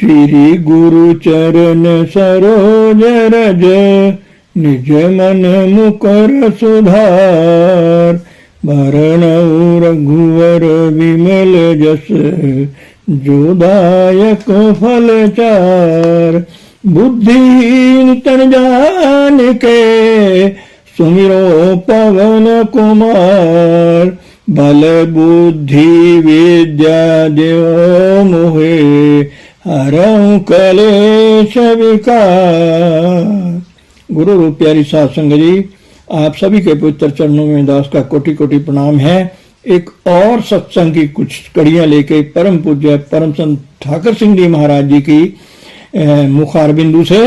श्री गुरु चरण सरोज रज, निज मन मुकर सुधार। भरणउ रघुवर विमल जस, जो दायक फल चार। बुद्धिहीन तन जान के, सुमिरो पवन कुमार। बल बुद्धि विद्या देव मोहे, हरऊं कलेश विकार। गुरु रूप प्यारी साध संगत जी, आप सभी के पवित्र चरणों में दास का कोटि कोटि प्रणाम है। एक और सत्संग की कुछ कड़ियां लेके परम पूज्य परम संत ठाकर सिंह जी महाराज जी की मुखार बिंदु से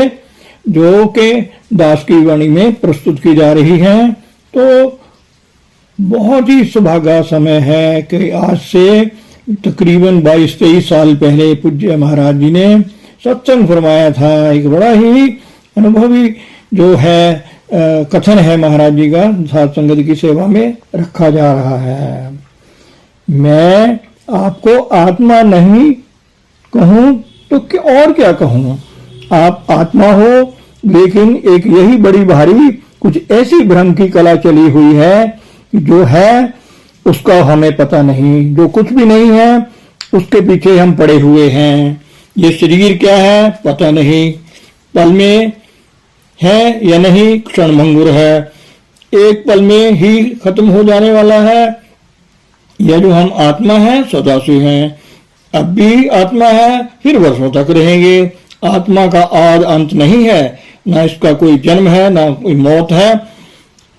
जो के दास की वाणी में प्रस्तुत की जा रही हैं। तो बहुत ही सौभाग्य समय है कि आज से तकरीबन 22-23 साल पहले पूज्य महाराज जी ने सत्संग फरमाया था। एक बड़ा ही अनुभवी जो है कथन है महाराज जी का, साध संगत की सेवा में रखा जा रहा है। मैं आपको आत्मा नहीं कहूं तो और क्या कहूं। आप आत्मा हो, लेकिन एक यही बड़ी भारी कुछ ऐसी भ्रम की कला चली हुई है कि जो है उसका हमें पता नहीं। जो कुछ भी नहीं है उसके पीछे हम पड़े हुए हैं। ये शरीर क्या है पता नहीं, पल में है या नहीं, क्षण भंगुर है, एक पल में ही खत्म हो जाने वाला है। यह जो हम आत्मा है सदा से हैं, अब भी आत्मा है, फिर वर्षों तक रहेंगे। आत्मा का आद अंत नहीं है, ना इसका कोई जन्म है, ना कोई मौत है,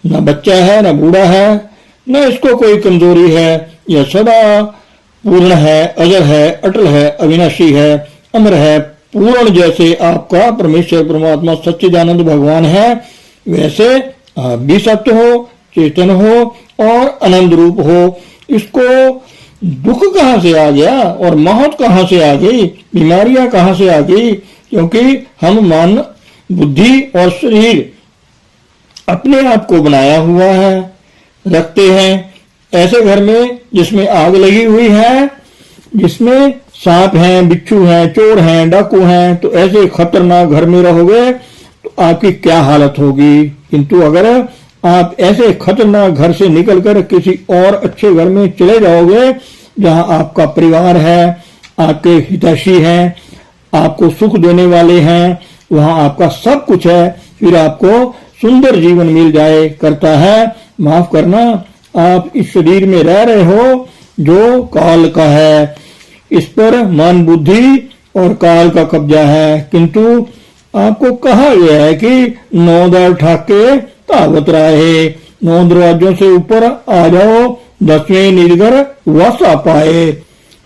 ना बच्चा है, ना बूढ़ा है, ना इसको कोई कमजोरी है। यह सदा पूर्ण है, अजर है, अटल है, अविनाशी है, अमर है, पूर्ण। जैसे आपका परमेश्वर परमात्मा सच्चिदानंद भगवान है, वैसे आप भी सत्य हो, चेतन हो और आनंद रूप हो। इसको दुख कहां से आ गया और मौत कहां से आ गई, बीमारियां कहां से आ गई? क्योंकि हम मन, बुद्धि और शरीर अपने आप को बनाया हुआ है, रखते हैं ऐसे घर में जिसमें आग लगी हुई है, जिसमें सांप हैं, बिच्छू हैं, चोर हैं, डाकू हैं। तो ऐसे खतरनाक घर में रहोगे तो आपकी क्या हालत होगी। किंतु अगर आप ऐसे खतरनाक घर से निकलकर किसी और अच्छे घर में चले जाओगे, जहां आपका परिवार है, आपके हितैषी हैं, आपको सुख देने वाले हैं, वहां आपका सब कुछ है, फिर आपको सुंदर जीवन मिल जाए करता है। माफ करना, आप इस शरीर में रह रहे हो जो काल का है, इस पर मन, बुद्धि और काल का कब्जा है। किंतु आपको कहा गया है कि 9 द्वार ठाके तावत राहे, 9 दरवाजों से ऊपर आ जाओ, 10वें निर्गर वस आ पाए।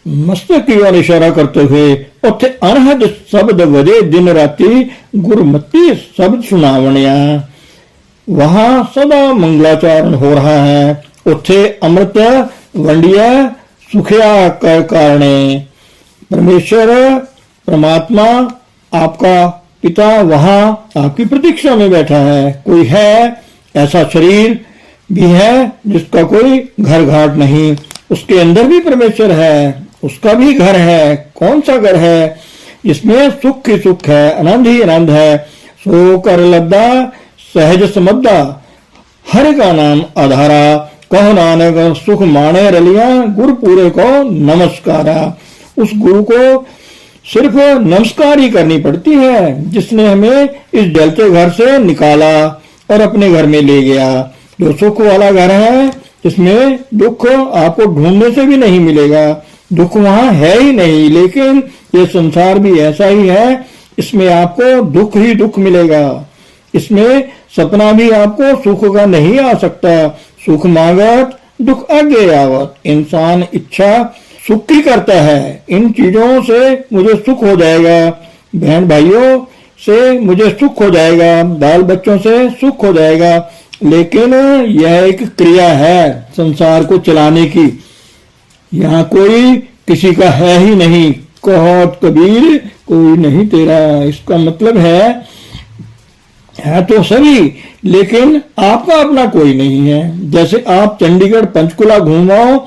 मस्तक की ओर इशारा करते हुए उत्थे अनहद शब्द वजे दिन राति, गुरमती शब्द सुनावणिया। वहां सदा मंगलाचारण हो रहा है। उत्थे अमृत वंडिया सुखिया कर कारणे। परमेश्वर परमात्मा आपका पिता वहां आपकी प्रतीक्षा में बैठा है। कोई है ऐसा शरीर भी है जिसका कोई घर घाट नहीं, उसके अंदर भी परमेश्वर है, उसका भी घर है। कौन सा घर है? जिसमें सुख ही सुख है, आनंद ही आनंद है। सो कर लब्दा सहज समद्दा, हर का नाम आधारा। कहो नानक सुख माने रलिया, गुरु पूरे को नमस्कारा। उस गुरु को सिर्फ नमस्कार ही करनी पड़ती है, जिसने हमें इस जलते घर से निकाला और अपने घर में ले गया। जो सुख वाला घर है, जिसमें दुख आपको ढूंढने से भी नहीं मिलेगा, दुख वहां है ही नहीं। लेकिन ये संसार भी ऐसा ही है, इसमें आपको दुख ही दुख मिलेगा। इसमें सपना भी आपको सुख का नहीं आ सकता। सुख मांगत दुख आगे आवत। इंसान इच्छा सुख की करता है, इन चीजों से मुझे सुख हो जाएगा, बहन भाइयों से मुझे सुख हो जाएगा, बाल बच्चों से सुख हो जाएगा। लेकिन यह एक क्रिया है संसार को चलाने की। यहाँ कोई किसी का है ही नहीं। कहत कबीर कोई नहीं तेरा। इसका मतलब है तो सभी, लेकिन आपका अपना कोई नहीं है। जैसे आप चंडीगढ़ पंचकुला घूमाओ,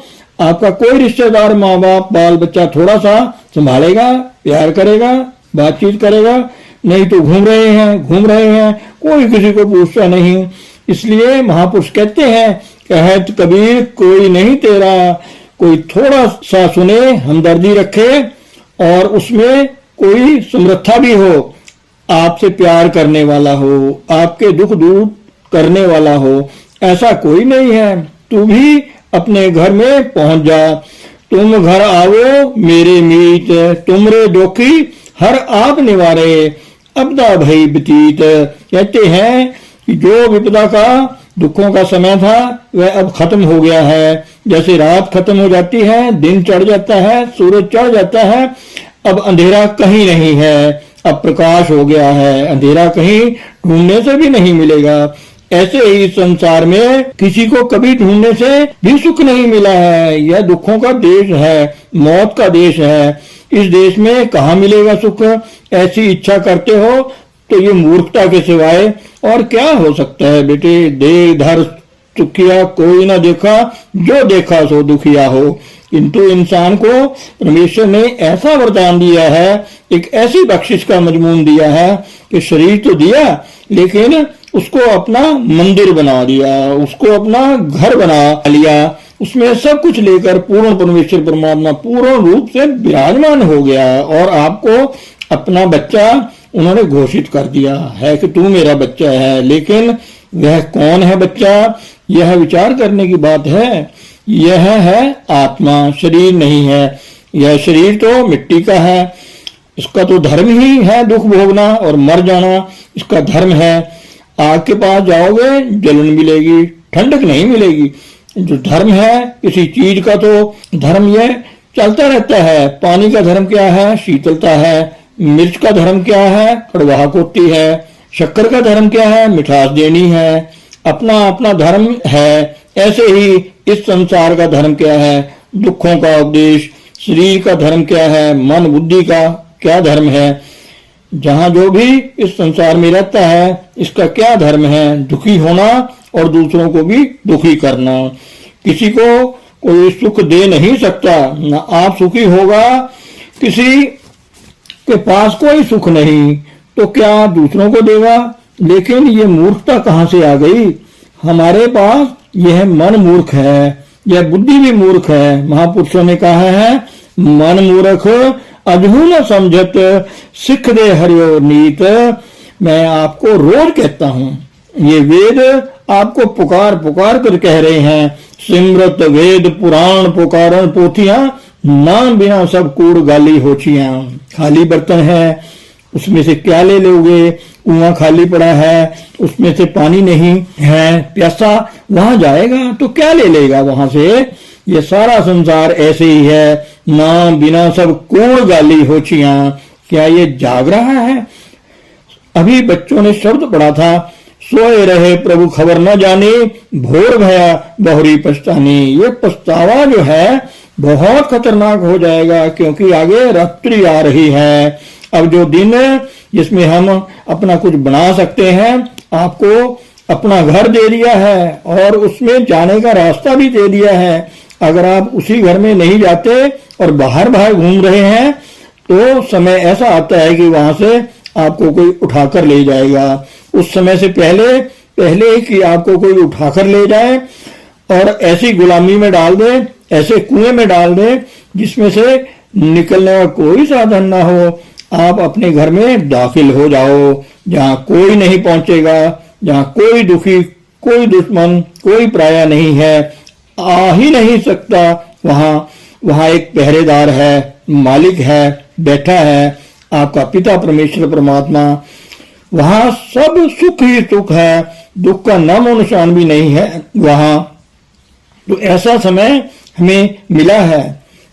आपका कोई रिश्तेदार, माँ बाप, बाल बच्चा थोड़ा सा संभालेगा, प्यार करेगा, बातचीत करेगा, नहीं तो घूम रहे हैं, कोई किसी को पूछता नहीं। इसलिए महापुरुष कहते हैं, कहत कबीर कोई नहीं तेरा, कोई थोड़ा सा सुने, हमदर्दी रखे और उसमें कोई समर्था भी हो, आपसे प्यार करने वाला हो, आपके दुख दूर करने वाला हो, ऐसा कोई नहीं है। तू भी अपने घर में पहुंच जा। तुम घर आओ मेरे मीत, तुमरे दुखी हर आप निवारे, अपदा भई व्यतीत। कहते हैं कि जो विपदा का, दुखों का समय था वह अब खत्म हो गया है। जैसे रात खत्म हो जाती है, दिन चढ़ जाता है, सूरज चढ़ जाता है, अब अंधेरा कहीं नहीं है, अब प्रकाश हो गया है। अंधेरा कहीं ढूंढने से भी नहीं मिलेगा। ऐसे ही संसार में किसी को कभी ढूंढने से भी सुख नहीं मिला है। यह दुखों का देश है, मौत का देश है। इस देश में कहाँ मिलेगा सुख? ऐसी इच्छा करते हो तो ये मूर्खता के सिवाय और क्या हो सकता है बेटे। देह धर सुखिया कोई ना देखा, जो देखा सो दुखिया हो। किंतु इंसान को परमेश्वर ने ऐसा वरदान दिया है, एक ऐसी बख्शिश का मजमून दिया है कि शरीर तो दिया लेकिन उसको अपना मंदिर बना दिया, उसको अपना घर बना लिया, उसमें सब कुछ लेकर पूर्ण परमेश्वर परमात्मा पूर्ण रूप से विराजमान हो गया और आपको अपना बच्चा उन्होंने घोषित कर दिया है कि तू मेरा बच्चा है। लेकिन वह कौन है बच्चा, यह विचार करने की बात है। यह है आत्मा, शरीर नहीं है। यह शरीर तो मिट्टी का है, इसका तो धर्म ही है दुख भोगना और मर जाना, इसका धर्म है। आग के पास जाओगे जलन मिलेगी, ठंडक नहीं मिलेगी। जो धर्म है किसी चीज का, तो धर्म यह चलता रहता है। पानी का धर्म क्या है? शीतलता है। मिर्च का धर्म क्या है? कड़वाहट होती है। शक्कर का धर्म क्या है? मिठास देनी है। अपना अपना धर्म है। ऐसे ही इस संसार का धर्म क्या है? दुखों का उपदेश। शरीर का धर्म क्या है? मन बुद्धि का क्या धर्म है? जहाँ जो भी इस संसार में रहता है इसका क्या धर्म है? दुखी होना और दूसरों को भी दुखी करना। किसी को कोई सुख दे नहीं सकता, ना आप सुखी होगा। किसी के पास कोई सुख नहीं तो क्या दूसरों को देगा? लेकिन ये मूर्खता कहाँ से आ गई हमारे पास? यह मन मूर्ख है, यह बुद्धि भी मूर्ख है। महापुरुषों ने कहा है, मन मूर्ख अजहू न समझत, सिख दे हरियो नीत। मैं आपको रोज कहता हूँ, ये वेद आपको पुकार पुकार कर कह रहे हैं, सिमरत वेद पुराण पुकारन पोथियां, नाम बिना सब कूड़ गाली होचियां। खाली बर्तन है, उसमें से क्या ले लोगे? कुआं खाली पड़ा है, उसमें से पानी नहीं है, प्यासा वहां जाएगा तो क्या ले लेगा वहां से? ये सारा संसार ऐसे ही है, नाम बिना सब कूड़ गाली होचियां। क्या ये जाग रहा है? अभी बच्चों ने शब्द पढ़ा था, सोए रहे प्रभु खबर न जाने, भोर भया बहुरी पछतानी। ये पछतावा जो है बहुत खतरनाक हो जाएगा, क्योंकि आगे रात्रि आ रही है। अब जो दिन जिसमें हम अपना कुछ बना सकते हैं, आपको अपना घर दे दिया है और उसमें जाने का रास्ता भी दे दिया है। अगर आप उसी घर में नहीं जाते और बाहर बाहर घूम रहे हैं तो समय ऐसा आता है कि वहां से आपको कोई उठाकर ले जाएगा। उस समय से पहले कि आपको कोई उठाकर ले जाए और ऐसी गुलामी में डाल दे, ऐसे कुएं में डाल दे जिसमें से निकलने का कोई साधन ना हो, आप अपने घर में दाखिल हो जाओ, जहाँ कोई नहीं पहुंचेगा, जहाँ कोई दुखी, कोई दुश्मन, कोई पराया नहीं है, आ ही नहीं सकता। वहां एक पहरेदार है, मालिक है, बैठा है, आपका पिता परमेश्वर परमात्मा। वहां सब सुख ही सुख है, दुख का नामो निशान भी नहीं है वहां। तो ऐसा समय हमें मिला है,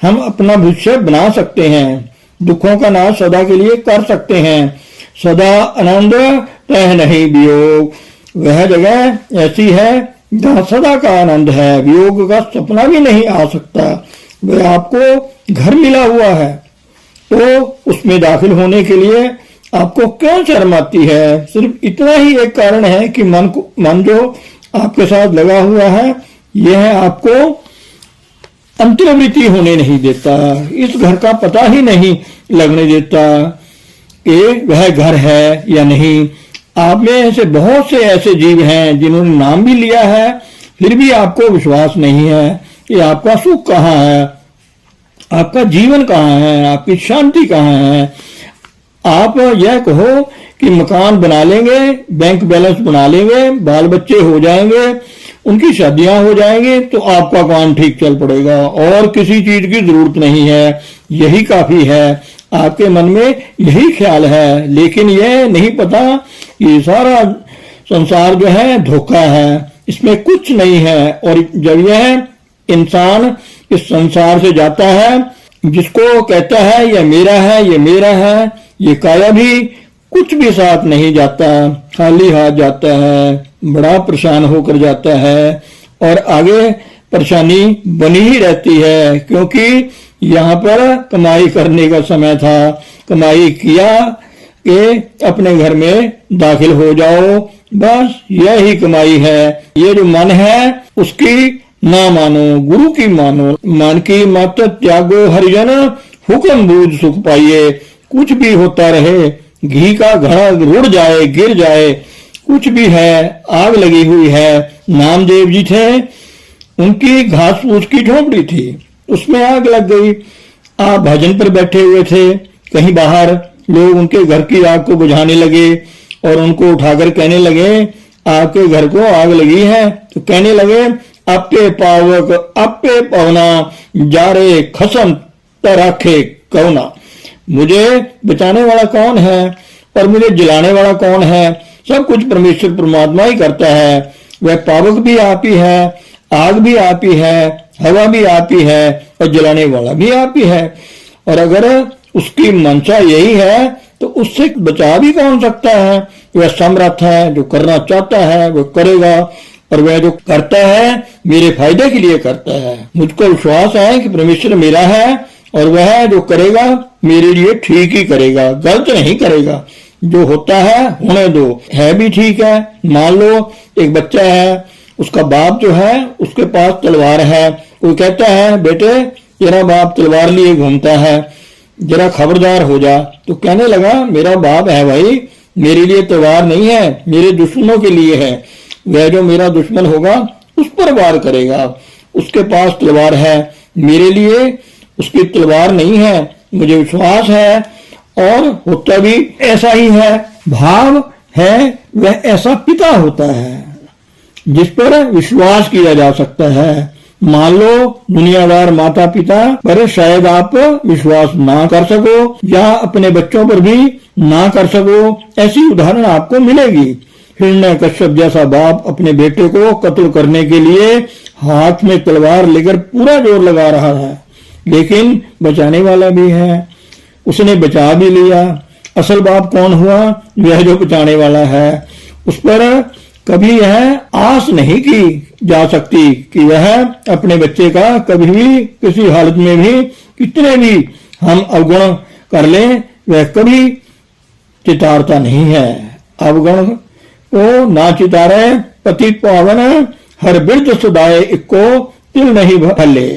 हम अपना भविष्य बना सकते हैं, दुखों का नाश सदा के लिए कर सकते हैं। सदा आनंद तह नहीं वियोग, वह जगह ऐसी है जहाँ सदा का आनंद है, वियोग का सपना भी नहीं आ सकता। वह आपको घर मिला हुआ है, तो उसमें दाखिल होने के लिए आपको क्यों शर्म आती है? सिर्फ इतना ही एक कारण है कि मन जो आपके साथ लगा हुआ है, यह आपको अंतर्वृत्ति होने नहीं देता, इस घर का पता ही नहीं लगने देता। कि वह घर है या नहीं। आप में ऐसे बहुत से ऐसे जीव हैं जिन्होंने नाम भी लिया है, फिर भी आपको विश्वास नहीं है कि आपका सुख कहाँ है, आपका जीवन कहाँ है, आपकी शांति कहाँ है। आप यह कहो कि मकान बना लेंगे, बैंक बैलेंस बना लेंगे, बाल बच्चे हो जाएंगे, उनकी शादियां हो जाएंगी, तो आपका काम ठीक चल पड़ेगा और किसी चीज की जरूरत नहीं है, यही काफी है। आपके मन में यही ख्याल है, लेकिन यह नहीं पता कि सारा संसार जो है धोखा है, इसमें कुछ नहीं है। और जब यह इंसान इस संसार से जाता है, जिसको कहता है ये मेरा है, ये मेरा है, ये काया भी कुछ भी साथ नहीं जाता, खाली हाथ जाता है, बड़ा परेशान होकर जाता है और आगे परेशानी बनी ही रहती है। क्योंकि यहाँ पर कमाई करने का समय था, कमाई किया कि अपने घर में दाखिल हो जाओ, बस यही कमाई है। ये जो मन है उसकी ना मानो, गुरु की मानो। मन की मत त्यागो हरिजन, हुक्म बूझ सुख पाइए। कुछ भी होता रहे, घी का घड़ा रुड़ जाए, गिर जाए, कुछ भी है, आग लगी हुई है। नामदेव जी थे, उनकी घास फूस की झोंपड़ी थी, उसमें आग लग गई। आप भजन पर बैठे हुए थे, कहीं बाहर लोग उनके घर की आग को बुझाने लगे और उनको उठाकर कहने लगे आपके घर को आग लगी है। तो कहने लगे आपके पावक आपे पवना, जा रे खसम तराखे कौना। मुझे बचाने वाला कौन है और मुझे जलाने वाला कौन है? सब कुछ परमेश्वर परमात्मा ही करता है। वह पावक भी आप ही है, आग भी आप ही है, हवा भी आप ही है और जलाने वाला भी आप ही है। और अगर उसकी मंशा यही है तो उससे बचा भी कौन सकता है? वह समर्थ है, जो करना चाहता है वो करेगा और वह जो करता है मेरे फायदे के लिए करता है। मुझको विश्वास है कि परमेश्वर मेरा है और वह जो करेगा मेरे लिए ठीक ही करेगा, गलत नहीं करेगा। जो होता है होने दो, है भी ठीक है। मान लो एक बच्चा है, उसका बाप जो है उसके पास तलवार है, वो कहता है बेटे तेरा बाप तलवार लिए घूमता है, जरा खबरदार हो जा। तो कहने लगा मेरा बाप है भाई, मेरे लिए तलवार नहीं है, मेरे दुश्मनों के लिए है। वह जो मेरा दुश्मन होगा उस पर वार करेगा, उसके पास तलवार है, मेरे लिए उसकी तलवार नहीं है। मुझे विश्वास है और होता भी ऐसा ही है। भाव है वह ऐसा पिता होता है जिस पर विश्वास किया जा सकता है। मान लो दुनियादार माता पिता पर शायद आप विश्वास ना कर सको या अपने बच्चों पर भी ना कर सको, ऐसी उदाहरण आपको मिलेगी। हिरण्य कश्यप जैसा बाप अपने बेटे को कत्ल करने के लिए हाथ में तलवार लेकर पूरा जोर लगा रहा है, लेकिन बचाने वाला भी है, उसने बचा भी लिया। असल बाप कौन हुआ? वह जो बचाने वाला है। उस पर कभी यह आस नहीं की जा सकती कि वह अपने बच्चे का कभी भी किसी हालत में भी कितने भी हम अवगुण कर लें, वह कभी चितारता नहीं है। अवगुण को ना चितारे पति पावन, हर बिरद सुदाए इको तिल नहीं भले।